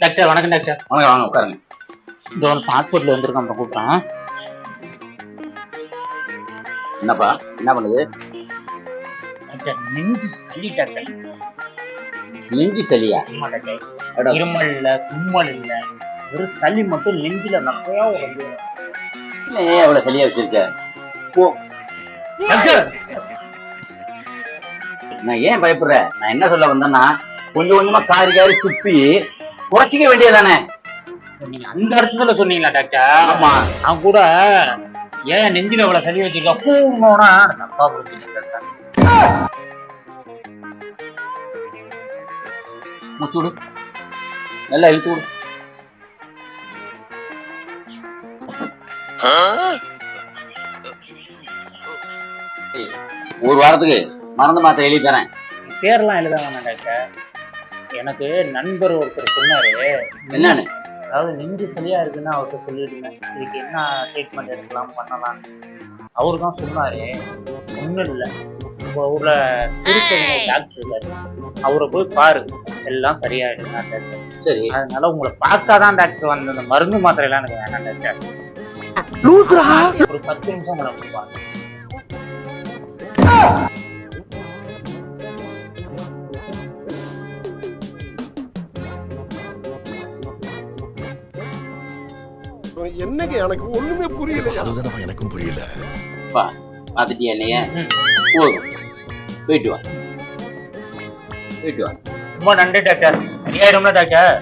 Doctor வணக்கம் doctor. வாங்க வாங்க உட்காருங்க. இந்த ஹாஸ்பிட்டல் வந்திருக்கோம், அப்புறம் கூப்பிட்றேன். என்னப்பா என்ன பண்ணுது? டாக்டர் நெஞ்சு சளி டாக்டர். நெஞ்சு சளியா? ஆமா டாக்டர். இருமல் இல்ல, தும்மல் இல்ல, ஒரு சளி மட்டும் நெஞ்சில நிறையா வருது. ஏன் அவ்வளவு சளியா வச்சிருக்க? போ டாக்டர். நான் ஏன் பயப்படுற? நான் என்ன சொல்ல வந்தேன்னா, கொஞ்சம் கொஞ்சமா காரி காரி துப்பி குறைச்சிக்க வேண்டியதானே? நீங்க அந்த அர்த்தத்துல சொன்னீங்களா டாக்டர்? ஆமா. அவன் கூட ஏன் நெஞ்சில அவ்வளவு சளி வச்சிருக்கா பூனோனா தப்பா புரிஞ்சுட்டு டாக்டர். மூச்சு விடு, நல்லா இழுத்து விடு. ஒரு வாரத்துக்கு மருந்து மாத்திரை எழுதி தரேன். பேரெல்லாம் எழுத வேணாம் டாக்டர். எனக்கு நண்பர் ஒருத்தர் சொன்னாரு. என்னன்னு? அதாவது நெஞ்சு சளியா இருக்குன்னு அவர்கிட்ட சொல்லிடுங்க, இதுக்கு என்ன ட்ரீட்மெண்ட் எடுக்கலாம் பண்ணலாம். அவரு தான் சொன்னாரு, ஒன்றும் இல்லை, உங்க ஊர்ல திருத்தணி டாக்டர் இருக்காரு, அவரை போய் பாரு, எல்லாம் சரியாயிடுங்க டாக்டர். சரி, அதனால உங்களை பார்க்காதான் டாக்டர் வந்து அந்த மருந்து மாத்திரை எல்லாம் எனக்கு வேணாம் டாக்டர். ஒரு 10 நிமிஷம் கூட கொடுப்பாங்க. என்னங்க எனக்கு ஒண்ணுமே புரியல. அதுதான் எனக்கும் புரியல. பாத்துட்டியா என்னைய? போதும், போயிட்டு வா, போயிட்டு வா. ரொம்ப நன்றி டாக்டர். சரியாயிடும்ல டாக்டர்?